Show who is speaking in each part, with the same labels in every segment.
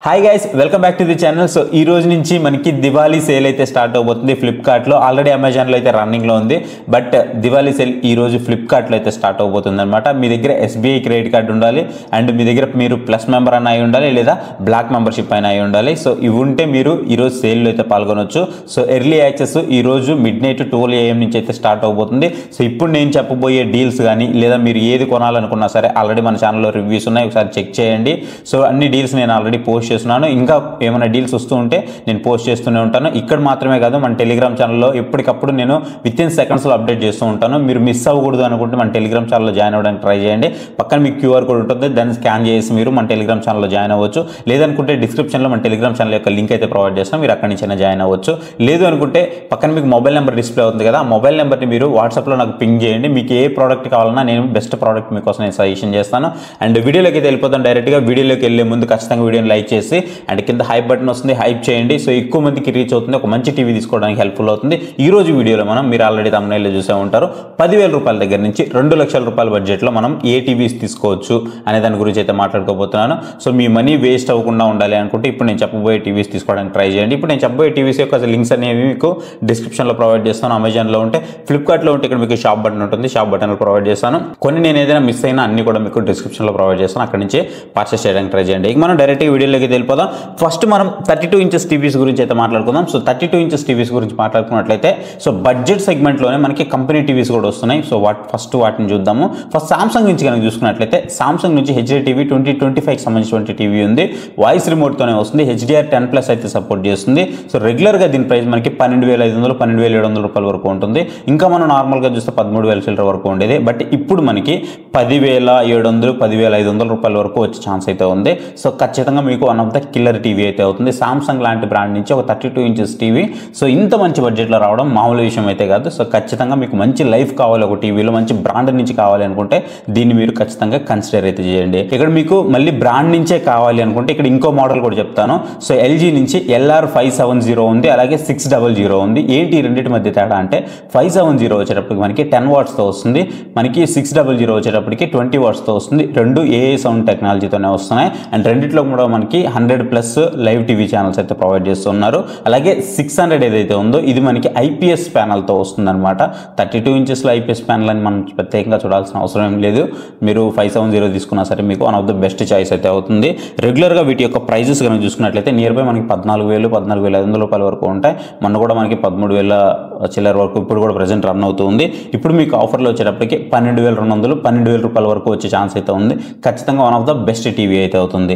Speaker 1: Hi guys welcome back to the channel. So ఈ రోజు నుంచి మనకి దివాళీ సేల్ అయితే స్టార్ట్ అవబోతుంది ఫ్లిప్కార్ట్లో. ఆల్రెడీ అమెజాన్లో అయితే రన్నింగ్లో ఉంది, బట్ దివాళీ సేల్ ఈ రోజు ఫ్లిప్కార్ట్లో అయితే స్టార్ట్ అవబోతుంది అనమాట. మీ దగ్గర ఎస్బీఐ క్రెడిట్ కార్డు ఉండాలి, అండ్ మీ దగ్గర మీరు ప్లస్ మెంబర్ అన్న అయి ఉండాలి, లేదా బ్లాక్ మెంబర్షిప్ అయినా అయి ఉండాలి. సో ఇవి ఉంటే మీరు ఈరోజు సేల్లో అయితే పాల్గొనవచ్చు. సో ఎర్లీ యాక్సెస్ ఈ రోజు మిడ్-నైట్ 12 AM నుంచి అయితే స్టార్ట్ అవబోతుంది. సో ఇప్పుడు నేను చెప్పబోయే డీల్స్ కానీ, లేదా మీరు ఏది కొనాలనుకున్నా సరే ఆల్రెడీ మన ఛానల్లో రివ్యూస్ ఉన్నాయి, ఒకసారి చెక్ చేయండి. సో అన్ని డీల్స్ నేను ఆల్రెడీ పోస్ట్ చేస్తున్నాను. ఇంకా ఏమైనా డీల్స్ వస్తూ ఉంటే నేను పోస్ట్ చేస్తూనే ఉంటాను. ఇక్కడ మాత్రమే కాదు, మన టెలిగ్రామ్ ఛానల్లో ఎప్పటికప్పుడు నేను వితిన్ సెకండ్స్లో అప్డేట్ చేస్తూ ఉంటాను. మీరు మిస్ అవ్వకూడదు అనుకుంటే మన టెలిగ్రామ్ ఛానల్లో జాయిన్ అవ్వడానికి ట్రై చేయండి. పక్కన మీకు QR కోడ్ ఉంటుంది, దాన్ని స్కాన్ చేసి మీరు మన టెలిగ్రామ్ ఛానల్లో జాయిన్ అవ్వచ్చు. లేదనుకుంటే డిస్క్రిప్షన్లో మన టెలిగ్రామ్ ఛానల్ యొక్క లింక్ అయితే ప్రొవైడ్ చేస్తాం, మీరు అక్కడి నుంచి జాయిన్ అవ్వచ్చు. లేదు అనుకుంటే పక్కన మీకు మొబైల్ నెంబర్ డిస్ప్లే అవుతుంది కదా, ఆ మొబైల్ నెంబర్ని మీరు వాట్సాప్లో నాకు పింగ్ చేయండి. మీకు ఏ ప్రోడక్ట్ కావాలన్నా నేను బెస్ట్ ప్రోడక్ట్ మీకోసం నేను సజెషన్ చేస్తాను. అండ్ వీడియోలోకి అయితే వెళ్ళిపోతాం డైరెక్ట్గా. వీడియోలోకి వెళ్ళే ముందు ఖచ్చితంగా వీడియోని లైక్ చేసి అండ్ కింద హైప్ బటన్ వస్తుంది, హైప్ చేయండి. సో ఎక్కువ మందికి రీచ్ అవుతుంది, ఒక మంచి టీవీ తీసుకోవడానికి హెల్ప్ఫుల్ అవుతుంది. ఈ రోజు వీడియోలో మీరు ఆల్రెడీ తమ్నైల్లో చూసే ఉంటారు, 10,000 రూపాయల దగ్గర నుంచి 2 లక్షల రూపాయల బడ్జెట్లో మనం ఏ టీవీస్ తీసుకోవచ్చు అనే దాని గురించి అయితే మాట్లాడుకోబోతున్నాను. సో మీ మనీ వేస్ట్ అవ్వకుండా ఉండాలి అనుకుంటే ఇప్పుడు నేను చెప్పబోయే టీవీస్ తీసుకోవడానికి ట్రై చేయండి. ఇప్పుడు నేను చెప్పబోయే టీవీస్ యొక్క లింక్స్ అనేవి మీకు డిస్క్రిప్షన్లో ప్రొవైడ్ చేస్తాను. అమెజాన్లో ఉంటే, ఫ్లిప్కార్ట్లో ఉంటే ఇక్కడ మీకు షాప్ బటన్ ఉంటుంది, షాప్ బటన్ ప్రొవైడ్ చేస్తాను. కొన్ని నేను ఏదైనా మిస్ అయినా అన్ని కూడా మీకు డిస్క్రిప్షన్లో ప్రొవైడ్ చేస్తాను, అక్కడి నుంచి పర్చేస్ చేయడానికి ట్రై చేయండి. ఇక మనం డైరెక్ట్గా వీడియోలోకి వెళ్ళిపోదాం. ఫస్ట్ మనం 32 ఇంచెస్ టీవీస్ గురించి అయితే మాట్లాడుకుందాం. సో 32 ఇంచెస్ టీవీస్ గురించి మాట్లాడుకున్నట్లయితే, సో బడ్జెట్ సెగ్మెంట్లోనే మనకి కంపెనీ టీవీస్ కూడా వస్తున్నాయి. సో వాటిని చూద్దాము. ఫస్ట్ సామ్సంగ్ నుంచి కనుక చూసుకున్నట్లయితే, సామ్సంగ్ నుంచి హెచ్డీ టీవీ 2025కి సంబంధించిన టీవీ ఉంది. వాయిస్ రిమోట్తోనే వస్తుంది. HDR10+ అయితే సపోర్ట్ చేస్తుంది. సో రెగ్యులర్గా దీని ప్రైస్ మనకి 12,500 12,700 రూపాయల వరకు ఉంటుంది. ఇంకా మనం నార్మల్గా చూస్తే 13,000 చిల్లర వరకు ఉండేది, బట్ ఇప్పుడు మనకి 10,700 10,500 రూపాయల వరకు వచ్చే ఛాన్స్ అయితే ఉంది. సో ఖచ్చితంగా మీకు one of the killer TV అయితే అవుతుంది. సామ్సంగ్ లాంటి బ్రాండ్ నుంచి ఒక 32 ఇంచెస్ టీవీ సో ఇంత మంచి బడ్జెట్లో రావడం మామూలు విషయం అయితే కాదు. సో ఖచ్చితంగా మీకు మంచి లైఫ్ కావాలి ఒక టీవీలో, మంచి బ్రాండ్ నుంచి కావాలి అనుకుంటే దీన్ని మీరు ఖచ్చితంగా కన్సిడర్ అయితే చేయండి. ఇక్కడ మీకు మళ్ళీ బ్రాండ్ నుంచే కావాలి అనుకుంటే ఇక్కడ ఇంకో మోడల్ కూడా చెప్తాను. సో ఎల్జీ నుంచి LR570 ఉంది, అలాగే 600 ఉంది. ఏంటి ఈ రెండింటి మధ్య తేడా అంటే, 570 వచ్చేటప్పటికి మనకి 10 వాట్స్తో వస్తుంది, మనకి 600 వచ్చేటప్పటికి 20 వాట్స్తో వస్తుంది. రెండు AI సౌండ్ టెక్నాలజీతోనే వస్తున్నాయి. అండ్ రెండిట్లో కూడా మనకి 100+ లైవ్ టీవీ ఛానల్స్ అయితే ప్రొవైడ్ చేస్తున్నారు. అలాగే 600 ఏదైతే ఉందో ఇది మనకి IPS ప్యానల్తో వస్తుంది అనమాట. 32 ఇంచెస్లో IPS ప్యానల్ అని మనం ప్రత్యేకంగా చూడాల్సిన అవసరం ఏం లేదు. మీరు 570 తీసుకున్నా సరే మీకు one of the best choice అయితే అవుతుంది. రెగ్యులర్గా వీటి యొక్క ప్రైజెస్ కనుక చూసుకున్నట్లయితే నియర్ బై మనకి 14,000 14,500 రూపాయల వరకు ఉంటాయి. మొన్న కూడా మనకి 13,000 చిల్లర వరకు ఇప్పుడు కూడా ప్రజెంట్ రన్ అవుతుంది. ఇప్పుడు మీకు ఆఫర్లో వచ్చేటప్పటికి 12,200 12,000 రూపాయల వరకు వచ్చే ఛాన్స్ అయితే ఉంది. ఖచ్చితంగా one of the best TV అయితే అవుతుంది.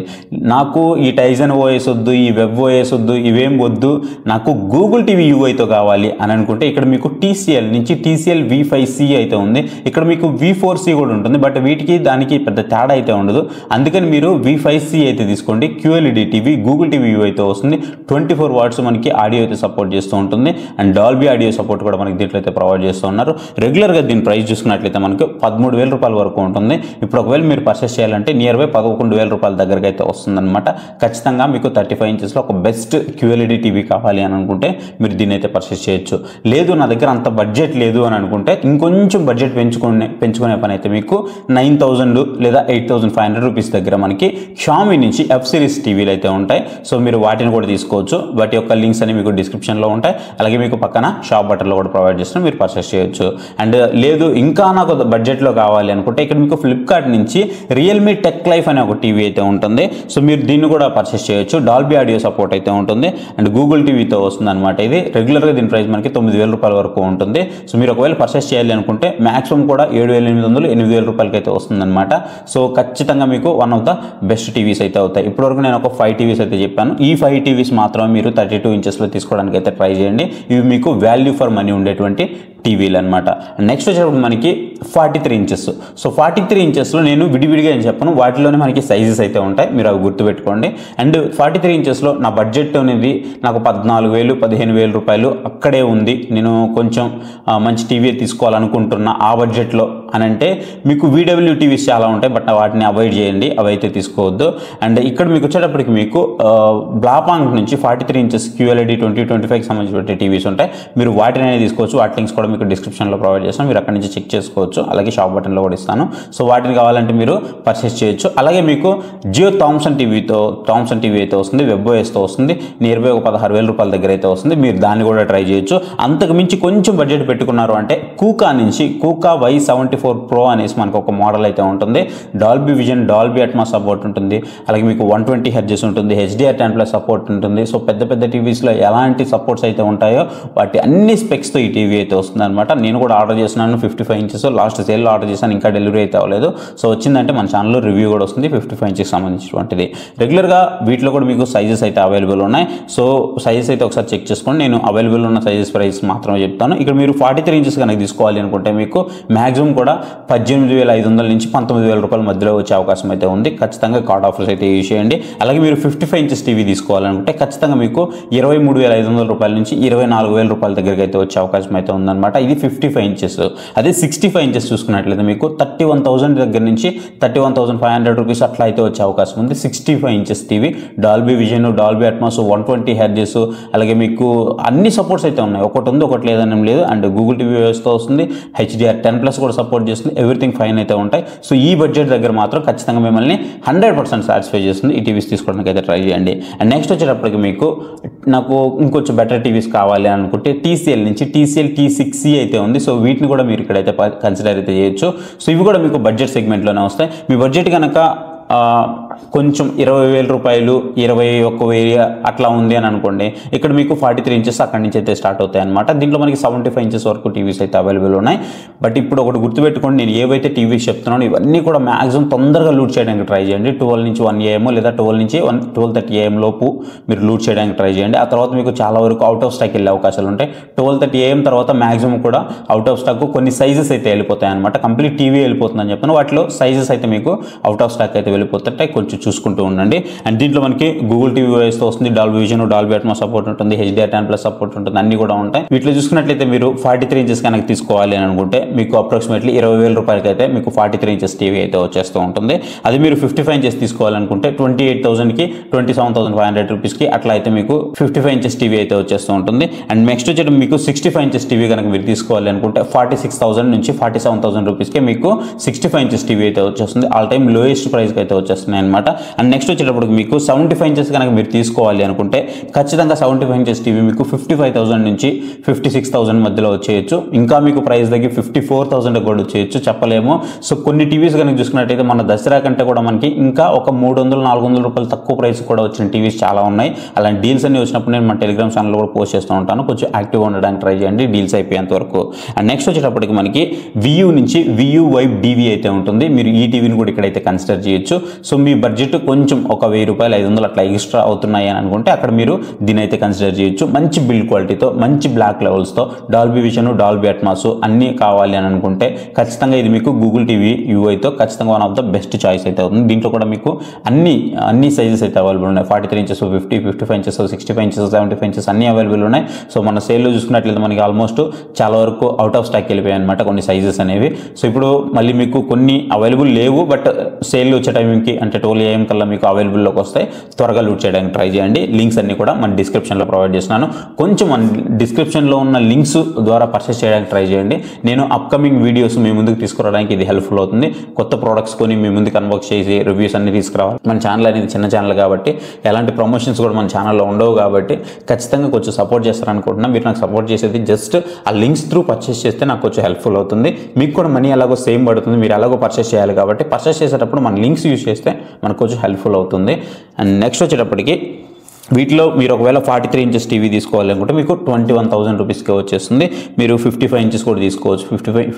Speaker 1: నాకు ఈ టైజన్ OS వద్దు, ఈ వెబ్ OS వద్దు, ఇవేం వద్దు, నాకు గూగుల్ టీవీ UIతో కావాలి అని అనుకుంటే ఇక్కడ మీకు TCL నుంచి TCL V5C అయితే ఉంది. ఇక్కడ మీకు V4C కూడా ఉంటుంది, బట్ వీటికి దానికి పెద్ద తేడా అయితే ఉండదు. అందుకని మీరు V5C అయితే తీసుకోండి. QLED టీవీ గూగుల్ టీవీ UIతో వస్తుంది. 24 వాట్స్ మనకి ఆడియో అయితే సపోర్ట్ చేస్తూ ఉంటుంది. అండ్ డాల్బీ ఆడియో సపోర్ట్ కూడా మనకి దీంట్లో అయితే ప్రొవైడ్ చేస్తూ ఉన్నారు. రెగ్యులర్గా దీని ప్రైస్ చూసుకున్నట్లయితే మనకు 13,000 రూపాయల వరకు ఉంటుంది. ఇప్పుడు ఒకవేళ మీరు పర్చేస్ చేయాలంటే నియర్ బై 11,000 రూపాయల దగ్గరకి అయితే వస్తుందన్నమాట. ఖచ్చితంగా మీకు 35 ఇంచెస్లో ఒక బెస్ట్ QLED టీవీ కావాలి అని అనుకుంటే మీరు దీన్ని అయితే పర్చేస్ చేయొచ్చు. లేదు నా దగ్గర అంత బడ్జెట్ లేదు అని అనుకుంటే ఇంకొంచెం బడ్జెట్ పెంచుకునే పని అయితే మీకు 9,000 లేదా 8,500 రూపీస్ దగ్గర మనకి షామీ నుంచి F సిరీస్ టీవీలు అయితే ఉంటాయి. సో మీరు వాటిని కూడా తీసుకోవచ్చు. వాటి యొక్క లింక్స్ అన్ని మీకు డిస్క్రిప్షన్లో ఉంటాయి. అలాగే మీకు పక్కన షాప్ బటన్లో కూడా ప్రొవైడ్ చేస్తున్నా, మీరు పర్చేస్ చేయొచ్చు. అండ్ లేదు ఇంకా నాకు బడ్జెట్లో కావాలి అనుకుంటే ఇక్కడ మీకు ఫ్లిప్కార్ట్ నుంచి రియల్మీ టెక్ లైఫ్ అనే ఒక టీవీ అయితే ఉంటుంది. సో మీరు దీన్ని కూడా పర్చేస్ చేయొచ్చు. డాల్బీ ఆడియో సపోర్ట్ అయితే ఉంటుంది అండ్ గూగుల్ టీవీతో వస్తుంది అనమాట. ఇది రెగ్యులర్గా దీని ప్రైస్ మనకి 9,000 రూపాయల వరకు ఉంటుంది. సో మీరు ఒకవేళ పర్చేస్ చేయాలి అనుకుంటే మాక్సిమం కూడా 7,800 8,000 రూపాయలకి అయితే వస్తుందన్నమాట. సో ఖచ్చితంగా మీకు one of the best TVs అయితే అవుతాయి. ఇప్పటివరకు నేను ఒక 5 టీవీస్ అయితే చెప్పాను. ఈ 5 టీవీస్ మాత్రమే మీరు 32 ఇంచెస్లో తీసుకోవడానికి అయితే ట్రై చేయండి. ఇవి మీకు వాల్యూ ఫర్ మనీ ఉండేటువంటి టీవీలు అనమాట. నెక్స్ట్ వచ్చేటప్పుడు మనకి 43 ఇంచెస్. సో 43 ఇంచెస్లో నేను విడివిడిగా ఏం చెప్పను, వాటిలోనే మనకి సైజెస్ అయితే ఉంటాయి, మీరు అవి గుర్తుపెట్టుకోండి. అండ్ 43 ఇంచెస్లో నా బడ్జెట్ అనేది నాకు 14,000 15,000 రూపాయలు అక్కడే ఉంది. నేను కొంచెం మంచి టీవీ తీసుకోవాలనుకుంటున్నా ఆ బడ్జెట్లో అని అంటే మీకు VW టీవీస్ చాలా ఉంటాయి, బట్ వాటిని అవాయిడ్ చేయండి, అవి అయితే తీసుకోవద్దు. అండ్ ఇక్కడ మీకు వచ్చేటప్పటికి మీకు బ్లాపాంగ్ నుంచి 43 ఇంచెస్ QLED 2025కి సంబంధించిన టీవీస్ ఉంటాయి. మీరు వాటిని తీసుకోవచ్చు. వాటి లింక్స్ కూడా మీకు డిస్క్రిప్షన్లో ప్రొవైడ్ చేస్తాను, మీరు అక్కడి నుంచి చెక్ చేసుకోవచ్చు. తీసుకోవచ్చు, అలాగే షాప్ బటన్లో కూడా ఇస్తాను. సో వాటిని కావాలంటే మీరు పర్చేస్ చేయొచ్చు. అలాగే మీకు జియో థామ్సన్ టీవీ అయితే వస్తుంది, WebOSతో వస్తుంది, నియర్ బై ఒక 16,000 రూపాయల దగ్గర అయితే వస్తుంది. మీరు దాన్ని కూడా ట్రై చేయొచ్చు. అంతకు మించి కొంచెం బడ్జెట్ పెట్టుకున్నారు అంటే కూకా నుంచి కూకా Y74 Pro అనేసి మనకు ఒక మోడల్ అయితే ఉంటుంది. Dolby vision, Dolby Atmos support ఉంటుంది. అలాగే మీకు 120 Hz ఉంటుంది, HDR10+ సపోర్ట్ ఉంటుంది. సో పెద్ద పెద్ద టీవీస్లో ఎలాంటి సపోర్ట్స్ అయితే ఉంటాయో వాటి అన్ని స్పెక్స్తో ఈ టీవీ అయితే వస్తుంది అనమాట. నేను కూడా ఆర్డర్ చేస్తున్నాను 55 ఇంచెస్, లాస్ట్ సేల్లో ఆర్డర్ చేశాను, ఇంకా డెలివరీ అయితే అవ్వలేదు. సో వచ్చిందంటే మన ఛానల్లో రివ్యూ కూడా వస్తుంది 55 ఇంచెస్ సంబంధించినటువంటిది. రెగ్యులర్గా వీటిలో కూడా మీకు సైజెస్ అయితే అవైలబుల్ ఉన్నాయి. సో సైజెస్ అయితే ఒకసారి చెక్ చేసుకోండి. నేను అవైలబుల్ ఉన్న సైజెస్ ప్రైస్ మాత్రమే చెప్తాను. ఇక్కడ మీరు 43 ఇంచెస్ కనుక తీసుకోవాలి అనుకుంటే మీకు మ్యాక్సిమం కూడా 18,500 నుంచి 19,000 రూపాయల మధ్యలో వచ్చే అవకాశం అయితే ఉంది. ఖచ్చితంగా కార్డ్ ఆఫర్స్ అయితే యూజ్ చేయండి. అలాగే మీరు 55 ఇంచెస్ టీవీ తీసుకోవాలనుకుంటే ఖచ్చితంగా మీకు 23,500 రూపాయల నుంచి 24,000 రూపాయల దగ్గరికి అయితే వచ్చే అవకాశం అయితే ఉందన్నమాట. ఇది 55 ఇంచెస్. అదే 65 ఇంచెస్ చూసుకున్నట్లయితే మీకు 31,000 దగ్గర నుంచి 31,500 రూపీస్ అట్లా అయితే వచ్చే అవకాశం ఉంది. 65 inches TV, Dolby vision, Dolby Atmos, 120 Hz, అలాగే మీకు అన్ని సపోర్ట్స్ అయితే ఉన్నాయి. ఒకటి ఉంది ఒకటి లేదని లేదు. అండ్ గూగుల్ టీవీ వ్యవస్థ వస్తుంది, HDR10+ కూడా సపోర్ట్ చేస్తుంది. ఎవ్రీథింగ్ ఫైన్ అయితే ఉంటాయి. సో ఈ బడ్జెట్ దగ్గర మాత్రం ఖచ్చితంగా మిమ్మల్ని 100% సాటిస్ఫై చేస్తుంది. ఈ టీవీస్ తీసుకోవడానికి అయితే ట్రై చేయండి. అండ్ నెక్స్ట్ వచ్చేటప్పటికి మీకు నాకు ఇంకొంచెం బెటర్ టీవీస్ కావాలి అనుకుంటే TCL నుంచి TCL T6C అయితే ఉంది. సో వీటిని కూడా మీరు ఇక్కడైతే కన్సిడర్ అయితే చేయొచ్చు. సో ఇవి కూడా మీకు బడ్జెట్ సెగ్మెంట్లోనే వస్తాయి. మీ బడ్జెట్ కనుక కొంచెం 20,000 రూపాయలు 21,000 అట్లా ఉంది అని అనుకోండి, ఇక్కడ మీకు 43 ఇంచెస్ అక్కడి నుంచి అయితే స్టార్ట్ అవుతాయి అనమాట. దీంట్లో మనకి 75 ఇంచెస్ వరకు టీవీస్ అయితే అవైలబుల్ ఉన్నాయి. బట్ ఇప్పుడు ఒకటి గుర్తుపెట్టుకోండి, నేను ఏవైతే టీవీస్ చెప్తున్నానో ఇవన్నీ కూడా మ్యాక్సిమం తొందరగా లూట్ చేయడానికి ట్రై చేయండి. 12 నుంచి 1 AM లేదా 12 నుంచి 12:30 AM లోపు మీరు లూట్ చేయడానికి ట్రై చేయండి. ఆ తర్వాత మీకు చాలా వరకు అవుట్ ఆఫ్ స్టాక్ వెళ్ళే అవకాశాలు ఉంటాయి. 12:30 AM తర్వాత మ్యాక్సిమం కూడా అవుట్ ఆఫ్ స్టాక్ కొన్ని సైజెస్ అయితే వెళ్ళిపోతాయి అనమాట. కంప్లీట్ టీవీ వెళ్ళిపోతుందని చెప్పాను. వాటిలో సైజెస్ అయితే మీకు అవుట్ ఆఫ్ స్టాక్ అయితే వెళ్ళిపోతుంటాయి. కొంచెం చూసుకుంటూ ఉండండి. అండ్ దీంట్లో మనకి గూగుల్ టీవీ వాయిస్తో వస్తుంది, Dolby vision, Dolby Atmos support ఉంటుంది, HDR10+ సపోర్ట్ ఉంటుంది, అన్ని కూడా ఉంటాయి. వీటిలో చూసుకున్నట్లయితే మీరు 43 ఇంచెస్ కనుక తీసుకోవాలి అని అనుకుంటే మీకు అప్రాక్సిమేట్లీ 20,000 రూపాయలకి అయితే మీకు 43 ఇంచెస్ టీవీ అయితే వచ్చేస్తూ ఉంటుంది. అది మీరు 55 ఇంచెస్ తీసుకోవాలనుకుంటే 28,000కి 27,500 రూపీస్కి అట్లా అయితే మీకు 55 ఇంచెస్ టీవీ అయితే వచ్చేస్తూ ఉంటుంది. అండ్ నెక్స్ట్ వచ్చేటప్పుడు మీకు 65 ఇంచెస్ టీవీ కనుక మీరు తీసుకోవాలి అనుకుంటే 46,000 నుంచి 47,000 రూపీస్కి మీకు 65 ఇంచెస్ టీవీ అయితే వచ్చేస్తుంది. ఆల్ టైమ్ లోయెస్ట్ ప్రైస్కి అయితే వచ్చేస్తున్నాయి అనమాట. అండ్ నెక్స్ట్ వచ్చేటప్పుడు మీకు 75 ఇంచెస్ కనుక మీరు తీసుకోవాలి అనుకుంటే ఖచ్చితంగా 75 ఇంచెస్ టీవీ మీకు 55,000 నుంచి 56,000 మధ్యలో వచ్చేయచ్చు. ఇంకా మీకు ప్రైస్ తగ్గి 54,000 కూడా వచ్చేయచ్చు, చెప్పలేము. సో కొన్ని టీవీస్ కనుక చూసుకున్నట్టయితే మన దసరా కంటే కూడా మనకి ఇంకా ఒక 300-400 రూపాయలు తక్కువ ప్రైస్ కూడా వచ్చిన టీవీస్ చాలా ఉన్నాయి. అలాంటి డీల్స్ అన్ని వచ్చినప్పుడు నేను మన టెలిగ్రామ్ ఛానల్ కూడా పోస్ట్ చేస్తూ ఉంటాను. కొంచెం యాక్టివ్గా ఉండడానికి ట్రై చేయండి డీల్స్ అయిపోయేంత వరకు. అండ్ నెక్స్ట్ వచ్చేటప్పటికి మనకి VU నుంచి VU Vibe DV అయితే ఉంటుంది. మీరు ఈ టీవీని కూడా ఇక్కడైతే కన్సిడర్ చేయొచ్చు. సో మీ బడ్జెట్ కొంచెం ఒక 1,000 రూపాయలు 500 అట్లా ఎక్స్ట్రా అవుతున్నాయి అని అనుకుంటే అక్కడ మీరు దీని అయితే కన్సిడర్ చేయొచ్చు. మంచి బిల్డ్ క్వాలిటీతో, మంచి బ్లాక్ లెవెల్స్తో, డాల్బీ విజన్, డాల్బీ అట్మాస్ అన్నీ కావాలి అని అనుకుంటే ఖచ్చితంగా ఇది మీకు గూగుల్ టీవీ UIతో ఖచ్చితంగా one of the best choice అయితే అవుతుంది. దీంట్లో కూడా మీకు అన్ని సైజెస్ అయితే అవైలబుల్ ఉన్నాయి. 43 ఇంచెస్, 50, 55 ఇంచెస్, 65 ఇంచెస్, 75 ఇంచెస్ అన్ని అవైలబుల్ ఉన్నాయి. సో మన సేల్లో చూసుకున్నట్లయితే మనకి ఆల్మోస్ట్ చాలా వరకు అవుట్ ఆఫ్ స్టాక్ వెళ్ళిపోయాయి అనమాట కొన్ని సైజెస్ అనేవి. సో ఇప్పుడు మళ్ళీ మీకు కొన్ని అవైలబుల్ లేవు, బట్ సేల్ వచ్చే టైంకి అంటే 12 AM కల్లా మీకు అవైలబుల్లోకి వస్తాయి. త్వరగా లూట్ చేయడానికి ట్రై చేయండి. లింక్స్ అన్ని కూడా మన డిస్క్రిప్షన్లో ప్రొవైడ్ చేస్తున్నాను. కొంచెం మన డిస్క్రిప్షన్లో ఉన్న లింక్స్ ద్వారా పర్చేస్ చేయడానికి ట్రై చేయండి. నేను అప్కమింగ్ వీడియోస్ మీ ముందుకు తీసుకురావడానికి ఇది హెల్ప్ఫుల్ అవుతుంది. కొత్త ప్రోడక్ట్స్ కొని మీ ముందుకు అన్బాక్స్ చేసి రివ్యూస్ అన్ని తీసుకురావాలి. మన ఛానల్ అనేది చిన్న ఛానల్ కాబట్టి ఎలాంటి ప్రమోషన్స్ కూడా మన ఛానల్లో ఉండవు కాబట్టి ఖచ్చితంగా కొంచెం సపోర్ట్ చేస్తారనుకుంటున్నా. మీరు నాకు సపోర్ట్ చేసేది జస్ట్ ఆ లింక్స్ త్రూ పర్చేస్ చేస్తే నాకు కొంచెం హెల్ప్ఫుల్ అవుతుంది. మీకు కూడా మనీ ఎలాగో సేమ్ పడుతుంది, మీరు ఎలాగో పర్చేస్ చేయాలి కాబట్టి పర్చేస్ చేసేటప్పుడు మన లింక్స్ యూజ్ చేస్తే మనకు కొంచెం హెల్ప్ఫుల్ అవుతుంది. అండ్ నెక్స్ట్ వచ్చేటప్పటికి వీటిలో మీరు ఒకవేళ 43 ఇంచెస్ టీవీ తీసుకోవాలనుకుంటే మీకు 21,000 రూపీస్కే వచ్చేస్తుంది. మీరు 55 ఇంచెస్ కూడా తీసుకోవచ్చు.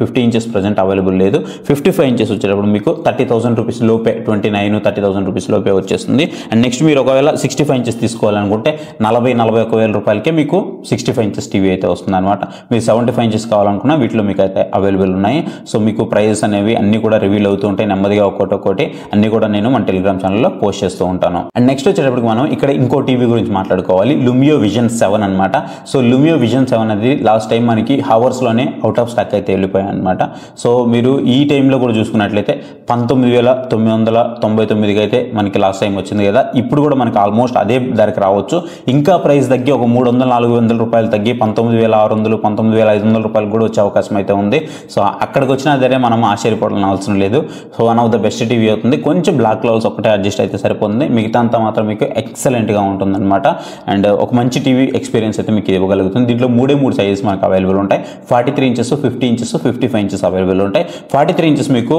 Speaker 1: 50 ఇంచెస్ ప్రజెంట్ అవైలబుల్ లేదు. 55 ఇంచెస్ వచ్చేటప్పుడు మీకు 30,000 రూపీస్ లోపే, 29-30,000 రూపీస్ లోపే వచ్చేస్తుంది. అండ్ నెక్స్ట్ మీరు ఒకవేళ 65 ఇంచెస్ తీసుకోవాలనుకుంటే 40,000-41,000 రూపాయలకే మీకు 65 ఇంచెస్ టీవీ అయితే వస్తుంది అనమాట. మీరు 75 ఇంచెస్ కావాలనుకున్నా వీటిలో మీకు అయితే అవైలబుల్ ఉన్నాయి. సో మీకు ప్రైజెస్ అనేవి అన్నీ కూడా రివీల్ అవుతూ ఉంటాయి నెమ్మదిగా ఒక్కొక్కటి అన్నీ కూడా నేను మన టెలిగ్రామ్ ఛానల్లో పోస్ట్ చేస్తూ ఉంటాను. అండ్ నెక్స్ట్ వచ్చేటప్పటికి మనం ఇక్కడ ఇంకో టీవీ టీవీ గురించి మాట్లాడుకోవాలి. లుమియో విజన్ 7 అనమాట. సో లుమియో విజన్ 7 అనేది లాస్ట్ టైం మనకి హవర్స్లోనే అవుట్ ఆఫ్ స్టాక్ అయితే వెళ్ళిపోయాయి అనమాట. సో మీరు ఈ టైంలో కూడా చూసుకున్నట్లయితే 19,999కి అయితే మనకి లాస్ట్ టైం వచ్చింది కదా. ఇప్పుడు కూడా మనకి ఆల్మోస్ట్ అదే ధరకు రావచ్చు. ఇంకా ప్రైస్ తగ్గి ఒక 300-400 రూపాయలు తగ్గి 19,600 19,500 రూపాయలు కూడా వచ్చే అవకాశం అయితే ఉంది. సో అక్కడికి వచ్చిన ధరే మనం ఆశ్చర్యపడాల్సిన అవసరం లేదు. So one of the best TV అవుతుంది. కొంచెం బ్లాక్ లెవెల్స్ ఒకటే అడ్జస్ట్ అయితే సరిపోతుంది. మిగతా అంతా మాత్రం మీకు ఎక్సలెంట్గా ఉంటుంది అనమాట. అండ్ ఒక మంచి టీవీ ఎక్స్పీరియన్స్ అయితే మీకు ఇవ్వగలుగుతుంది. దీంట్లో 3 సైజెస్ మనకు అవైలబుల్ ఉంటాయి. 43 ఇంచెస్, 50 ఇంచెస్, 55 ఇంచెస్ అవైలబుల్ ఉంటాయి. 43 ఇంచెస్ మీకు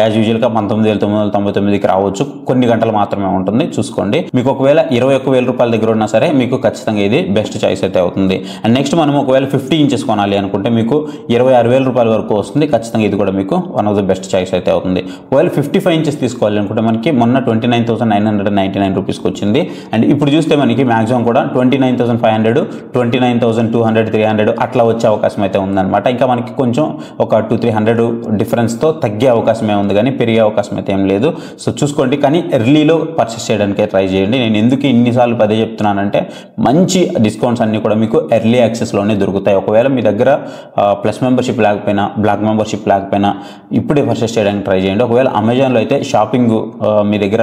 Speaker 1: యాజ్ యూజువల్గా 19,999కి రావచ్చు. కొన్ని గంటలు మాత్రమే ఉంటుంది, చూసుకోండి. మీకు ఒకవేళ 21,000 రూపాయల దగ్గర ఉన్నా సరే మీకు ఖచ్చితంగా ఇది బెస్ట్ చాయిస్ అయితే అవుతుంది. అండ్ నెక్స్ట్ మనం ఒకవేళ 50 ఇంచెస్ కొనాలి అనుకుంటే మీకు 26,000 రూపాయల వరకు వస్తుంది. ఖచ్చితంగా ఇది కూడా మీకు one of the best choice అయితే అవుతుంది. ఒకవేళ 55 ఇంచెస్ తీసుకోవాలి అనుకుంటే మనకి మొన్న 29,999 రూపీస్కి వచ్చింది. అండ్ ఇప్పుడు చూస్తే మనకి మాక్సిమం కూడా 29,500, 29,200, 300 అట్లా వచ్చే అవకాశం అయితే ఉందన్నమాట. ఇంకా మనకి కొంచెం ఒక 200-300 డిఫరెన్స్తో తగ్గే అవకాశమే ఉంది, కానీ పెరిగే అవకాశం అయితే ఏం లేదు. సో చూసుకోండి, కానీ ఎర్లీలో పర్చేస్ చేయడానికి ట్రై చేయండి. నేను ఎందుకు ఇన్నిసార్లు పదే చెప్తున్నానంటే మంచి డిస్కౌంట్స్ అన్నీ కూడా మీకు ఎర్లీ యాక్సెస్లోనే దొరుకుతాయి. ఒకవేళ మీ దగ్గర ప్లస్ మెంబర్షిప్ లేకపోయినా, బ్లాక్ మెంబర్షిప్ లేకపోయినా ఇప్పుడే పర్చేస్ చేయడానికి ట్రై చేయండి. ఒకవేళ అమెజాన్లో అయితే షాపింగ్ మీ దగ్గర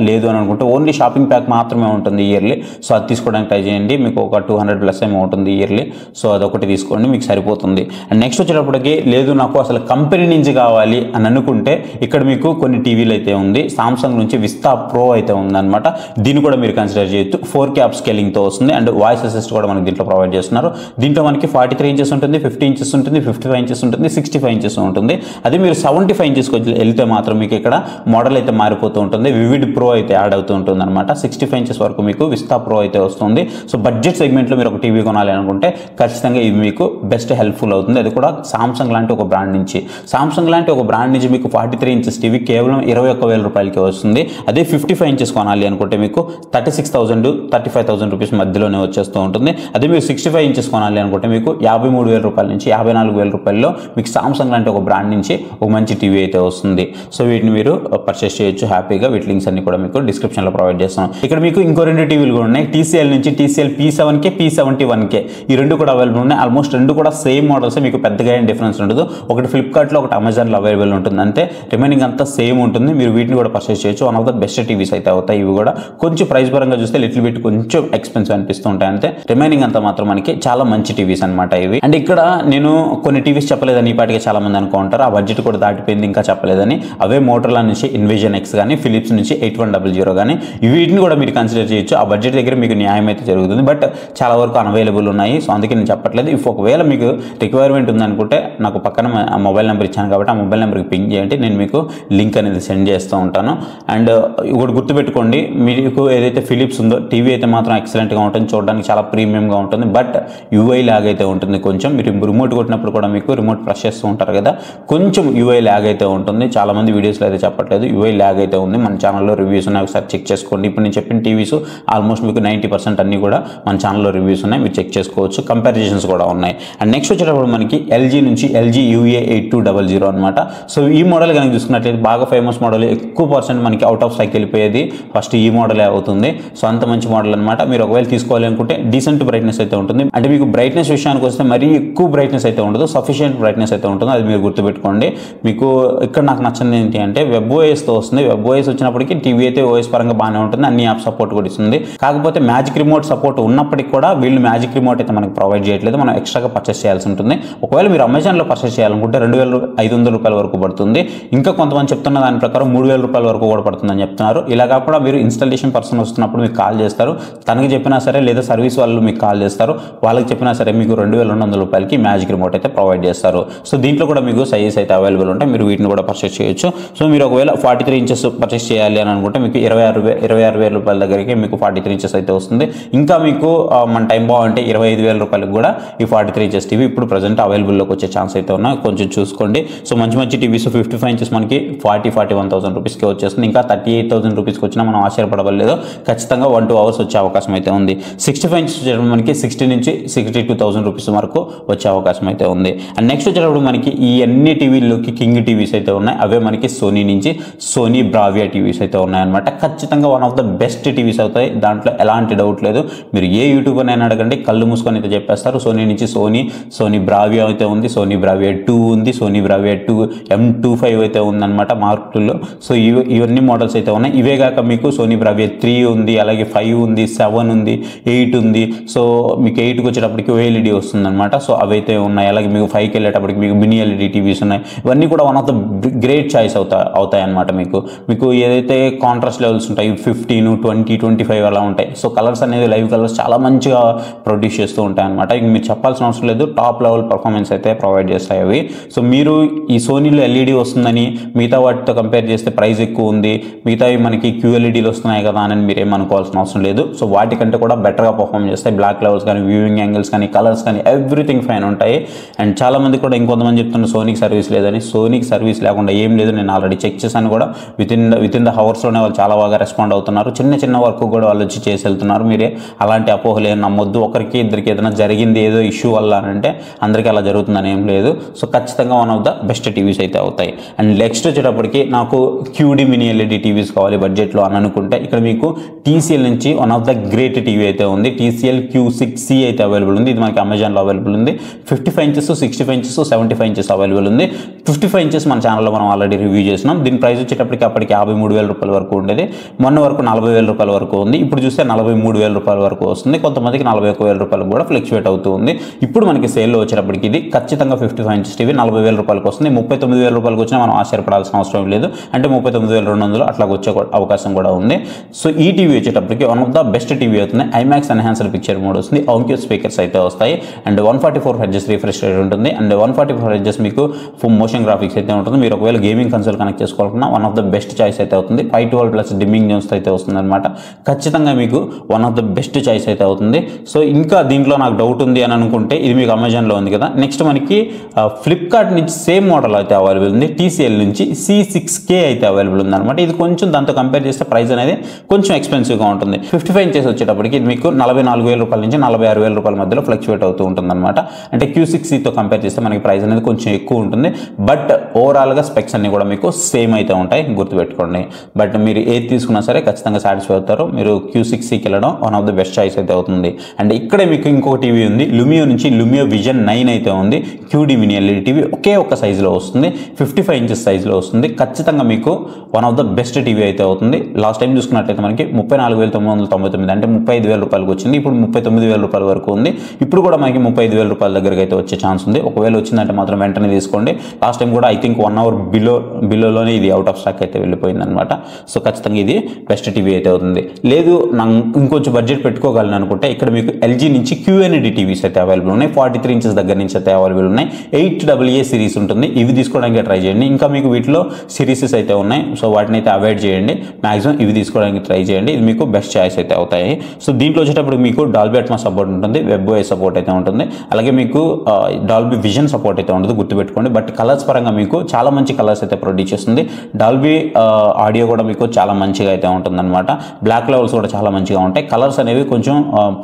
Speaker 1: లేదు అని అనుకుంటే ఓన్లీ షాపింగ్ ప్యాక్ మాత్రమే ఉంటుంది ఇయర్లీ. సో అది తీసుకోవడానికి ట్రై చేయండి. మీకు ఒక 200+ ఏమో ఉంటుంది ఇయర్లీ. సో అదొకటి తీసుకోండి, మీకు సరిపోతుంది. అండ్ నెక్స్ట్ వచ్చేటప్పటికి లేదు నాకు అసలు కంపెనీ నుంచి కావాలి అని అనుకుంటే ఇక్కడ మీకు కొన్ని టీవీలు అయితే ఉంది. సామ్సంగ్ నుంచి విస్తా ప్రో అయితే ఉందన్నమాట. దీన్ని కూడా మీరు కన్సిడర్ చేయొచ్చు. 4K అప్ స్కేలింగ్తో వస్తుంది. అండ్ వాయిస్ అసిస్ట్ కూడా మనకి దీంట్లో ప్రొవైడ్ చేస్తున్నారు. దీంట్లో మనకి 43 ఇంచెస్ ఉంటుంది, 50 ఇంచెస్ ఉంటుంది, 55 ఇంచెస్ ఉంటుంది, 65 ఇంచెస్ ఉంటుంది. అదే మీరు 75 ఇంచెస్కి వెళ్తే మాత్రం మీకు ఇక్కడ మోడల్ అయితే మారిపోతూ ఉంటుంది. వివిడ్ ప్రో అయితే యాడ్ అవుతూ ఉంటుంది అనమాట. 65 ఇంచెస్ వరకు మీకు విస్తా ప్రో అయితే వస్తుంది. సో బడ్జెట్ సెగ్మెంట్లో మీరు ఒక టీవీ కొనాలి అనుకుంటే ఖచ్చితంగా ఇది మీకు బెస్ట్ హెల్ప్ఫుల్ అవుతుంది. అది కూడా సామ్సంగ్ లాంటి ఒక బ్రాండ్ నుంచి. సామ్సంగ్ లాంటి ఒక బ్రాండ్ నుంచి మీకు 43 ఇంచెస్ టీవీ కేవలం 21,000 రూపాయలకి వస్తుంది. అదే 55 ఇంచెస్ కొనాలి అనుకుంటే మీకు 36,000 35,000 రూపీస్ మధ్యలోనే వచ్చేస్తూ ఉంటుంది. అదే మీరు 65 ఇంచెస్ కొనాలి అనుకుంటే మీకు 53,000 రూపాయల నుంచి 54,000 రూపాయల్లో మీకు సామ్సంగ్ లాంటి ఒక బ్రాండ్ నుంచి ఒక మంచి టీవీ అయితే వస్తుంది. సో వీటిని మీరు పర్చేస్ చేయొచ్చు హ్యాపీగా. వీటి లింక్స్ అన్ని కూడా మీకు డిస్క్రిప్షన్లో ప్రొవైడ్ చేస్తాం. ఇక్కడ మీకు ఇంకో 2 టీవీలు కూడా ఉన్నాయి. TCL నుంచి TCL P7K, P71K ఈ 2 కూడా అవైలబుల్ ఉన్నాయి. ఆల్మోస్ట్ 2 కూడా సేమ్ మోడల్స్, మీకు పెద్దగా ఏం డిఫరెన్స్ ఉండదు. ఒకటి ఫ్లిప్కార్ట్లో, ఒకటి అమెజాన్లో అవైలబుల్ ఉంటుంది అంతే. రిమైనింగ్ అంతా సేమ్ ఉంటుంది. మీరు వీటిని కూడా పర్చేస్ చేయొచ్చు. One of the best TVs అయితే అవుతాయి. ఇవి కూడా కొంచెం ప్రైస్ పరంగా చూస్తే లిటిల్ బిట్ కొంచెం ఎక్స్పెన్సివ్ అనిపిస్తూ ఉంటాయి అంతే. రిమైనింగ్ అంతా మాత్రం మనకి చాలా మంచి టీవీస్ అనమాట ఇవి. అండ్ ఇక్కడ నేను కొన్ని టీవీస్ చెప్పలేదని ఈ పాటికి చాలా మంది అనుకుంటారు. ఆ బడ్జెట్ కూడా దాటిపోయింది ఇంకా చెప్పలేదని. అవే మోటరోలా నుంచి ఇన్విజన్ X కానీ, ఫిలిప్స్ నుంచి 8100 కానీ వీటిని కూడా మీరు కన్సిడర్ చేయొచ్చు. ఆ బడ్జెట్ దగ్గర మీకు న్యాయం అయితే జరుగుతుంది. బట్ చాలా వరకు అన్అవైలబుల్ ఉన్నాయి. సో అందుకే నేను చెప్పట్లేదు. ఇఫ్ ఒకవేళ మీకు రిక్వైర్మెంట్ ఉందనుకుంటే నాకు పక్కన మొబైల్ నెంబర్ ఇచ్చాను కాబట్టి ఆ మొబైల్ నెంబర్కి పింగ్ చేయండి. నేను మీకు లింక్ అనేది సెండ్ చేస్తూ ఉంటాను. అండ్ ఒకటి గుర్తుపెట్టుకోండి, మీకు ఏదైతే ఫిలిప్స్ ఉందో టీవీ అయితే మాత్రం ఎక్సలెంట్గా ఉంటుంది. చూడడానికి చాలా ప్రీమియంగా ఉంటుంది. బట్ UI ల్యాగ్ అయితే ఉంటుంది కొంచెం. మీరు రిమోట్ కొట్టినప్పుడు కూడా మీకు రిమోట్ ప్రెస్ చేస్తూ ఉంటారు కదా, కొంచెం UI ల్యాగ్ అయితే ఉంటుంది. చాలా మంది వీడియోస్లో అయితే చెప్పట్లేదు, UI ల్యాగ్ అయితే ఉంది. మన ఛానల్లో రివ్యూస్ ఉన్నాయి, ఒకసారి చెక్ చేసుకోండి. ఇప్పుడు నేను చెప్పిన టీవీస్ ఆల్మోస్ట్ మీకు 90% అన్నీ కూడా మన ఛానల్లో రివ్యూస్ ఉన్నాయి, మీరు చెక్ చేసుకోవచ్చు. కంపారిజన్స్ కూడా ఉన్నాయి. అండ్ నెక్స్ట్ వచ్చేటప్పుడు మనకి LG నుంచి LG UA8200 అనమాట. సో ఈ మోడల్ కనుక చూసుకున్నట్లయితే బాగా ఫేమస్ మోడల్, ఎక్కువ పర్సెంట్ మనకి అవుట్ ఆఫ్ స్టాక్ వెళ్ళిపోయేది ఫస్ట్ ఈ మోడలే అవుతుంది. సో అంత మంచి మోడల్ అనమాట. మీరు ఒకవేళ తీసుకోవాలి అనుకుంటే డీసెంట్ బ్రైట్నెస్ అయితే ఉంటుంది. అంటే మీకు బ్రైట్నెస్ విషయానికి వస్తే మరీ ఎక్కువ బ్రైట్నెస్ అయితే ఉండదు, సఫిషియెంట్ బ్రైట్నెస్ అయితే ఉంటుంది. అది మీరు గుర్తుపెట్టుకోండి. మీకు ఇక్కడ నాకు నచ్చింది ఏంటి అంటే WebOSతో వస్తుంది. WebOS వచ్చినప్పటికీ టీవీ అయితే OS పరంగా బాగానే ఉంటుంది, అన్ని యాప్ సపోర్ట్ కూడా ఇస్తుంది. కాకపోతే మ్యాజిక్ రిమోట్ సపోర్ట్ ఉన్నప్పటికీ కూడా వీళ్ళు మ్యాజిక్ రిమోట్ అయితే మనకి ప్రొవైడ్ చేయట్లేదు. మనం ఎక్స్ట్రాగా పర్చేస్ చేయాల్సి ఉంటుంది. ఒకవేళ మీరు అమెజాన్లో పర్చేస్ చేయాలనుకుంటే 2,500 రూపాయల వరకు పడుతుంది. ఇంకా కొంతమంది చెప్తున్న దాని ప్రకారం 3,000 రూపాయల వరకు కూడా పడుతుందని చెప్తున్నారు. ఇలా కాకుండా మీరు ఇన్స్టాలేషన్ పర్సన్ వస్తున్నప్పుడు మీకు కాల్ చేస్తారు, తనకి చెప్పినా సరే లేదా సర్వీస్ వాళ్ళు మీకు కాల్ చేస్తారు, వాళ్ళకి చెప్పినా సరే మీకు 2,200 రూపాయలకి మ్యాజిక్ రిమోట్ అయితే ప్రొవైడ్ చేస్తారు. సో దీంట్లో కూడా మీకు సైజెస్ అయితే అవైలబుల్ ఉంటాయి. మీరు వీటిని కూడా పర్చేస్ చేయొచ్చు. సో మీరు ఒకవేళ 43 ఇంచెస్ పర్చేస్ చేయాలి అని అనుకుంటే మీకు 26,000 రూపాయల దగ్గరికి మీకు 43 ఇంచెస్ అయితే వస్తుంది. ఇంకా మీకు మన టైం బాగుంటే 25,000 రూపాయలకు కూడా ఈ 43 ఇంచెస్ టీవీ ఇప్పుడు ప్రజెంట్ అవైలబుల్లోకి వచ్చే ఛాన్స్ అయితే ఉన్నాయి. కొంచెం చూసుకోండి. సో మంచి మంచి టీవీస్ 55 ఇంచెస్ మనకి 41,000 రూపీస్కి వచ్చేస్తుంది. ఇంకా 38,000 రూపీస్కి వచ్చినా మనం ఆశ్చర్యపడలేదు. ఖచ్చితంగా 1-2 అవర్స్ వచ్చే అవకాశం అయితే ఉంది. 65 ఇంచెస్ వచ్చేటప్పుడు మనకి 60 నుంచి 62,000 రూపీస్ వరకు వచ్చే అవకాశం అయితే ఉంది. అండ్ నెక్స్ట్ వచ్చేటప్పుడు మనకి ఈ అన్ని టీవీల్లోకి కింగ్ టీవీస్ అయితే ఉన్నాయి. అవే మనకి సోనీ నుంచి సోనీ బ్రావియా టీవీస్ అయితే ఉన్నాయన్నమాట. ఖచ్చితంగా one of the best TVs అవుతాయి. దాంట్లో ఎలాంటి డౌట్ లేదు. మీరు ఏ యూట్యూబర్ అయినా అడగండి, కళ్ళు మూసుకొని అయితే చెప్పేస్తారు. సోనీ నుంచి సోనీ బ్రావియా అయితే ఉంది, సోనీ బ్రావియా 2 ఉంది, సోనీ బ్రావియా 2 M25 అయితే ఉందన్నమాట మార్కుల్లో. సో ఇవన్నీ మోడల్స్ అయితే ఉన్నాయి. ఇవే కాక మీకు సోనీ బ్రావియా 3 ఉంది, అలాగే 5 ఉంది, 7 ఉంది, 8 ఉంది. సో మీకు 8కి వచ్చేటప్పటికి OLED వస్తుంది అనమాట. సో అవైతే ఉన్నాయి. అలాగే మీకు 5కి వెళ్ళేటప్పటికి మీకు మినీ LED టీవీస్ ఉన్నాయి. ఇవన్నీ కూడా one of the great choice అవుతాయి అనమాట. మీకు ఏదైతే కాంట్రాస్ట్ లెవెల్స్ ఉంటాయి 15, 20, 25 అలా ఉంటాయి. సో కలర్స్ అనేది లైవ్ కలర్స్ చాలా మంచిగా ప్రొడ్యూస్ చేస్తూ ఉంటాయి అనమాట. ఇంక మీరు చెప్పాల్సిన అవసరం లేదు, టాప్ లెవెల్ పర్ఫార్మెన్స్ అయితే ప్రొవైడ్ చేస్తాయి అవి. సో మీరు ఈ సోనీలో LED వస్తుందని మిగతా వాటితో కంపేర్ చేస్తే ప్రైస్ ఎక్కువ ఉంది, మిగతావి మనకి QLEDలు వస్తున్నాయి కదా అని మీరేం అనుకోవాల్సిన అవసరం లేదు. సో వాటికంటే కూడా బెటర్గా పర్ఫామ్ చేస్తాయి. బ్లాక్ లెవెల్స్ కానీ, వ్యూయింగ్ యాంగిల్స్ కానీ, కలర్స్ కానీ ఎవ్రీథింగ్ ఫైన్ ఉంటాయి. అండ్ చాలా మంది కూడా ఇంకొంతమంది చెప్తున్నారు సోనీకి సర్వీస్ లేదని. సోనీకి సర్వీస్ లేకుండా ఏం లేదు. నేను ఆల్రెడీ చెక్ చేశాను కూడా. వితిన్ ద హవర్స్లోనే వాళ్ళు చాలా బాగా రెస్పాండ్ అవుతున్నారు. చిన్న వర్క్ కూడా వాళ్ళు వచ్చి చేసి వెళ్తున్నారు. మీరే అలాంటి అపోహలు ఏం నమ్మొద్దు. ఒకరికి ఇద్దరికి ఏదైనా జరిగింది ఏదో ఇష్యూ వల్ల అంటే అందరికీ అలా జరుగుతుందని ఏం లేదు. సో ఖచ్చితంగా one of the best TVs అయితే అవుతాయి. అండ్ నెక్స్ట్ వచ్చేటప్పటికి నాకు QD మినీ LED టీవీస్ కావాలి బడ్జెట్లో అని అనుకుంటే ఇక్కడ మీకు TCL నుంచి one of the great TV అయితే ఉంది. TCL Q6C అయితే అవైలబుల్ ఉంది. ఇది మనకి అమెజాన్లో అవైలబుల్ ఉంది. 55 ఇంచెస్, 65 ఇంచెస్, 75 ఇంచెస్ అవైలబుల్ ఉంది. 55 ఇంచెస్ మన ఛానల్లో మనం ఆల్రెడీ రివ్యూ చేసినాం. దీని ప్రైస్ వచ్చేటప్పటికి అప్పటికి 53,000 రూపాయల వరకు ఉండేది. మొన్న వరకు 40,000 రూపాయల వరకు ఉంది. ఇప్పుడు చూస్తే 43,000 రూపాయల వరకు వస్తుంది. కొంతమందికి 41,000 రూపాయలు కూడా ఫ్లక్చువేట్ అవుతూ ఉంది. ఇప్పుడు మనకి సేల్లో వచ్చేటప్పటికి ఇది ఖచ్చితంగా 55 ఇంచెస్ టీవీ 40,000 రూపాయలకు వస్తుంది. 39,000 రూపాయలకు వచ్చినా మనం ఆశ్చర్యపడాల్సిన అవసరం లేదు. అంటే 39,200 అట్లా వచ్చే అవకాశం కూడా ఉంది. సో ఈ టీవీ వచ్చేటప్పటికి one of the best TV అవుతుంది. IMAX ఎన్హాన్స్డ్ పిక్చర్ మోడ్ వస్తుంది. ఆంక్యూ స్పీకర్స్ అయితే వస్తాయి. అండ్ 144 హెర్ట్జ్ రిఫ్రెష్ రేట్ ఉంటుంది. అండ్ 144 హెర్ట్జ్ మీకు ఫుల్ మోషన్ గ్రాఫిక్స్ అయితే ఉంటుంది. మీరు ఒకవేళ గేమింగ్ కన్సోల్ కనెక్ట్ చేసుకోవాలన్నా one of the best choice అయితే అవుతుంది. 512 ప్లస్ డిమ్మింగ్ జోన్స్ అయితే వస్తుంది అనమాట. ఖచ్చితంగా మీకు one of the best choice అయితే అవుతుంది. సో ఇంకా దీంట్లో నాకు డౌట్ ఉంది అని అనుకుంటే ఇది మీకు అమెజాన్లో ఉంది కదా. నెక్స్ట్ మనకి ఫ్లిప్కార్ట్ నుంచి సేమ్ మోడల్ అయితే అవైలబుల్ ఉంది. TCL నుంచి C6K అయితే అవైలబుల్ ఉంది అనమాట. ఇది కొంచెం దాంతో కంపేర్ చేస్తే ప్రైస్ అనేది కొంచెం ఎక్స్పెన్సివ్గా ఉంటుంది. 55 ఇంచెస్ వచ్చేటప్పటికి ఇది మీకు 44,000 రూపాయల నుంచి 46,000 రూపాయల మధ్యలో ఫ్లక్చువేట్ అవుతూ ఉంటుంది అనమాట. అంటే Q6Cతో కంపేర్ చేస్తే మనకి ప్రైస్ అనేది కొంచెం ఎక్కువ ఉంటుంది. బట్ ఓవరాల్గా స్పెక్స్ అన్ని కూడా మీకు సేమ్ అయితే ఉంటాయి, గుర్తుపెట్టుకోండి. బట్ మీరు ఏది తీసుకున్నా సరే ఖచ్చితంగా సాటిస్ఫై అవుతారు. మీరు Q6Cకి వెళ్ళడం one of the best choice అయితే అవుతుంది. అండ్ ఇక్కడే మీకు ఇంకొక టీవీ ఉంది. లుమియో నుంచి లుమియో విజన్ 9 అయితే ఉంది. QD మినీ LED టీవీ ఒకే ఒక్క సైజులో వస్తుంది. 55 ఇంచెస్ సైజులో వస్తుంది. ఖచ్చితంగా మీకు one of the best TV అయితే అవుతుంది. లాస్ట్ టైం చూసుకున్నట్లయితే మనకి 34,999 అంటే 35,000 రూపాయలకు వచ్చింది. ఇప్పుడు 39,000 రూపాయల వరకు ఉంది. ఇప్పుడు కూడా మనకి 35,000 రూపాయల దగ్గరికి అయితే వచ్చే ఛాన్స్ ఉంది. ఒకవేళ వచ్చిందంటే మాత్రం వెంటనే తీసుకోండి. లాస్ట్ టైం కూడా ఐ థింక్ 1 అవర్ బిలోలోనే ఇది అవుట్ ఆఫ్ స్టాక్ అయితే వెళ్ళిపోయింది అనమాట. సో ఖచ్చితంగా ఇది బెస్ట్ టీవీ అయితే అవుతుంది. లేదు నాకు ఇంకొంచెం బడ్జెట్ పెట్టుకోగలను అనుకుంటే ఇక్కడ మీకు LG నుంచి QNED టీవీస్ అయితే అవైలబుల్ ఉన్నాయి. 43 ఇంచెస్ దగ్గర నుంచి అయితే అవైలబుల్ ఉన్నాయి. 8AA సిరీస్ ఉంటుంది. ఇవి తీసుకోవడానికి ట్రై చేయండి. ఇంకా మీకు వీటిలో సిరీసెస్ అయితే ఉన్నాయి. సో వాటిని అయితే అవాయిడ్ చేయండి. మాక్సిమం ఇవి తీసుకోవడానికి ట్రై చేయండి. ఇది మీకు బెస్ట్ చాయిస్ అయితే అవుతాయి. సో దీంట్లో వచ్చేటప్పుడు మీకు డాల్బీ అట్మాస్ సపోర్ట్ ఉంటుంది, WebOS సపోర్ట్ అయితే ఉంటుంది. అలాగే మీకు డాల్బీ విజన్ సపోర్ట్ అయితే ఉంటుంది, గుర్తుపెట్టుకోండి. బట్ కలర్స్ పరంగా మీకు చాలా మంచి కలర్స్ అయితే ప్రొడ్యూస్ చేస్తుంది. డాల్బీ ఆడియో కూడా మీకు చాలా మంచిగా అయితే ఉంటుంది అనమాట. బ్లాక్ లెవెల్స్ కూడా చాలా మంచిగా ఉంటాయి. కలర్స్ అనేవి కొంచెం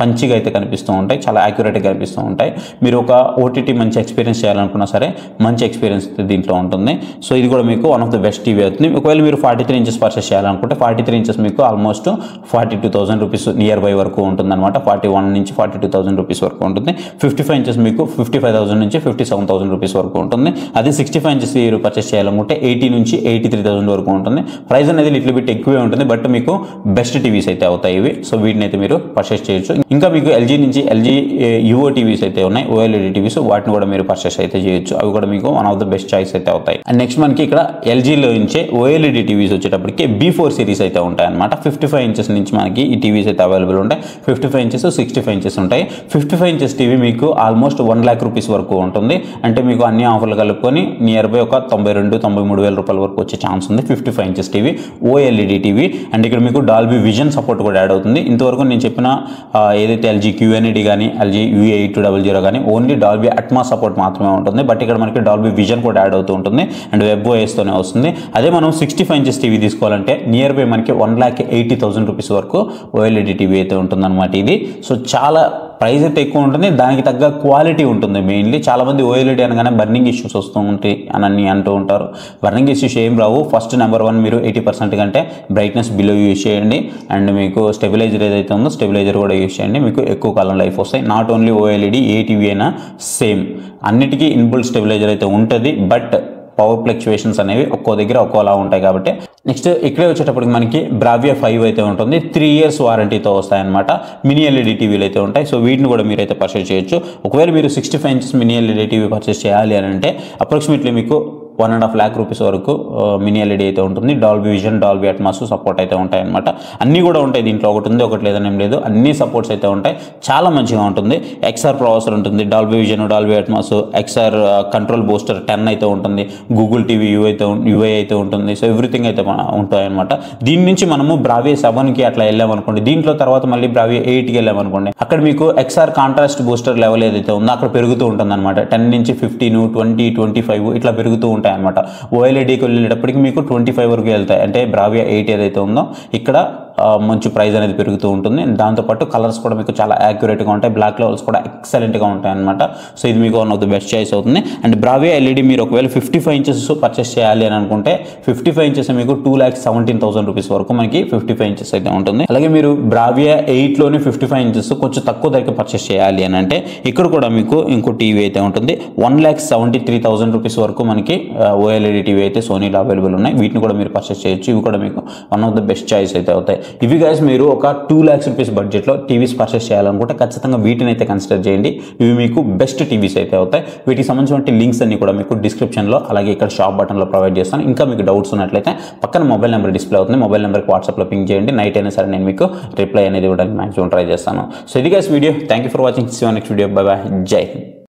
Speaker 1: పంచిగా అయితే కనిపిస్తూ ఉంటాయి, చాలా యాక్యురేట్గా కనిపిస్తూ ఉంటాయి. మీరు ఒక OTT మంచి ఎక్స్పీరియన్స్ చేయాలనుకున్నా సరే మంచి ఎక్స్పీరియన్స్ దీంట్లో ఉంటుంది. సో ఇది కూడా మీకు one of the best TV అవుతుంది. ఒకవేళ మీరు 43 ఇంచెస్ పర్చేస్ చేయాలనుకుంటే 43 ఇంచెస్ మీకు ఆల్మోస్ట్ 42,000 రూపీస్ నియర్ బై వరకు ఉంటుంది అనమాట. 41 నుంచి 42,000 రూపీస్ వరకు ఉంటుంది. 55 ఇంచెస్ మీకు 55,000 నుంచి 57,000 రూపీస్ వరకు ఉంటుంది. అదే 65 ఇంచెస్ పర్చేస్ చేయాలనుకుంటే 80 నుంచి 83,000 వరకు ఉంటుంది. ప్రైస్ అనేది లిటిల్ బిట్ ఎక్కువే ఉంటుంది. బట్ మీకు బెస్ట్ టీవీస్ అయితే అవుతాయి ఇవి. సో వీటిని అయితే మీరు పర్చేస్ చేయొచ్చు. ఇంకా మీకు LG నుంచి LG UO టీవీస్ అయితే ఉన్నాయి, OLED టీవీస్. వాటిని కూడా మీరు పర్చేస్ అయితే చేయొచ్చు. అవి కూడా మీకు one of the best choice అయితే అవుతాయి. అండ్ నెక్స్ట్ మనకి ఇక్కడ LGలో నుంచే OLED టీవీస్ వచ్చేటప్పటికి B4 సిరీస్ అయితే ఉంటాయి అనమాట. 55 ఇంచెస్ నుంచి మనకి ఈ టీవీస్ అయితే అవైలబుల్ ఉంటాయి. 55 ఇంచెస్, 65 ఇంచెస్ ఉంటాయి. 55 ఇంచెస్ టీవీ మీకు ఆల్మోస్ట్ 1 lakh రూపీస్ వరకు ఉంటుంది. అంటే మీకు అన్ని ఆఫర్లు కలుపుకొని నియర్ బై ఒక 92,000-93,000 రూపాయల వరకు వచ్చే ఛాన్స్ ఉంది. 55 inches TV, OLED TV. And ఇక్కడ మీకు డాల్బీ విజన్ సపోర్ట్ కూడా యాడ్ అవుతుంది. ఇంతవరకు నేను చెప్పిన ఏదైతే LG QNED కానీ LG UA8200 కానీ ఓన్లీ డాల్బీ అట్మాస్ సపోర్ట్ మాత్రమే ఉంటుంది. బట్ ఇక్కడ మనకి డాల్బీ విజన్ కూడా యాడ్ అవుతూ ఉంటుంది. అండ్ WebOSతోనే వస్తుంది. అదే మనం 65 ఇంచెస్ టీవీ తీసుకోవాలంటే నియర్ బై మనకి 1,80,000 రూపీస్ వరకు OLED టీవీ అయితే ఉంటుందన్నమాట ఇది. సో చాలా ప్రైస్ అయితే ఎక్కువ ఉంటుంది, దానికి తగ్గ క్వాలిటీ ఉంటుంది. మెయిన్లీ చాలామంది OLED అనగానే బర్నింగ్ ఇష్యూస్ వస్తూ ఉంటాయి అని అంటూ ఉంటారు. బర్నింగ్ ఇష్యూస్ ఏం రావు. ఫస్ట్ నెంబర్ 1 మీరు 80% కంటే బ్రైట్నెస్ బిలో యూజ్ చేయండి. అండ్ మీకు స్టెబిలైజర్ ఏదైతే ఉందో స్టెబిలైజర్ కూడా యూజ్ చేయండి. మీకు ఎక్కువ కాలం లైఫ్ వస్తాయి. Not only OLED, A TV అయినా సేమ్ అన్నిటికీ ఇన్బుల్ట్ స్టెబిలైజర్ అయితే ఉంటుంది. బట్ పవర్ ఫ్లక్చువేషన్స్ అనేవి ఒక్కో దగ్గర ఒక్కోలా ఉంటాయి కాబట్టి. నెక్స్ట్ ఇక్కడే వచ్చేటప్పటికి మనకి బ్రావియా 5 అయితే ఉంటుంది. 3 years వారంటీతో వస్తాయన్నమాట. మినీ ఎల్ఈడి టీవీలు అయితే ఉంటాయి. సో వీటిని కూడా మీరైతే పర్చేస్ చేయొచ్చు. ఒకవేళ మీరు 65 inches mini LED TV purchase చేయాలి అని అంటే అప్రాక్సిమేట్లీ మీకు 1.5 lakh rupees వరకు మినీ ఎల్ఈడి అయితే ఉంటుంది. Dolby vision, Dolby Atmos support అయితే ఉంటాయి అనమాట. అన్నీ కూడా ఉంటాయి. దీంట్లో ఒకటి ఉంది ఒకటి లేదని ఏం లేదు, అన్ని సపోర్ట్స్ అయితే ఉంటాయి. చాలా మంచిగా ఉంటుంది. XR ప్రాసెసర్ ఉంటుంది, Dolby vision, Dolby Atmos, XR control booster 10 అయితే ఉంటుంది, గూగుల్ టీవీ యూఐ అయితే ఉంటుంది. సో ఎవ్రీథింగ్ అయితే ఉంటాయి అనమాట. దీని నుంచి మనము బ్రావియా 7కి అట్లా వెళ్ళామనుకోండి, దీంట్లో తర్వాత మళ్ళీ బ్రావియా 8కి వెళ్ళామనుకోండి, అక్కడ మీకు XR కాంట్రాస్ట్ బూస్టర్ లెవెల్ ఏదైతే ఉందో అక్కడ పెరుగుతూ ఉంటుంది అనమాట. 10 నుంచి 15, 20, 25 ఇట్లా పెరుగుతూ ఉంటాయి అనమాట. ఓఎల్ఈడికి వెళ్ళేటప్పటికి మీకు 25 వరకు వెళ్తాయి. అంటే బ్రావియా 8 ఏదైతే ఉందో ఇక్కడ మంచి ప్రైస్ అనేది పెరుగుతూ ఉంటుంది. దాంతోపాటు కలర్స్ కూడా మీకు చాలా యాక్యురేట్గా ఉంటాయి. బ్లాక్ లెవెల్స్ కూడా ఎక్సలెంట్గా ఉంటాయి అనమాట. సో ఇది మీకు one of the best choice అవుతుంది. అండ్ బ్రావియా ఎల్ఈడి మీరు ఒకవేళ 55 inches పర్చేస్ చేయాలి అని అనుకుంటే 55 inches మీకు 2,17,000 rupees వరకు మనకి 55 inches అయితే ఉంటుంది. అలాగే మీరు బ్రావియా 8లోనే 55 inches కొంచెం తక్కువ ధరకి పర్చేస్ చేయాలి అని అంటే ఇక్కడ కూడా మీకు ఇంకో టీవీ అయితే ఉంటుంది. 1,73,000 rupees వరకు మనకి ఓఎల్ఈడి టీవీ అయితే సోనీలో అవైలబుల్ ఉన్నాయి. వీటిని కూడా మీరు పర్చేస్ చేయొచ్చు. ఇవి కూడా మీకు one of the best choice అయితే అవుతాయి. ఇవి గైస్ మీరు ఒక 2 lakhs rupees బడ్జెట్లో టీవీస్ పర్చేస్ చేయాలనుకుంటే ఖచ్చితంగా వీటిని అయితే కన్సిడర్ చేయండి. ఇవి మీకు బెస్ట్ టీవీస్ అయితే అవుతాయి. వీటికి సంబంధించిన లింక్స్ అన్ని కూడా మీకు డిస్క్రిప్షన్లో అలాగే ఇక్కడ షాప్ బటన్లో ప్రొవైడ్ చేస్తాను. ఇంకా మీకు డౌట్స్ ఉన్నట్లయితే పక్కన మొబైల్ నెంబర్ డిస్ప్లే అవుతుంది. మొబైల్ నెంబర్కి వాట్సాప్లో పింక్ చేయండి. నైట్ అయినా సరే నేను మీకు రిప్లై అనేది ఇవ్వడానికి మ్యాక్సిమం ట్రై చేస్తాను. సో ఇది guys video. Thank you for watching. See you next video. Bye bye. Jai Hind.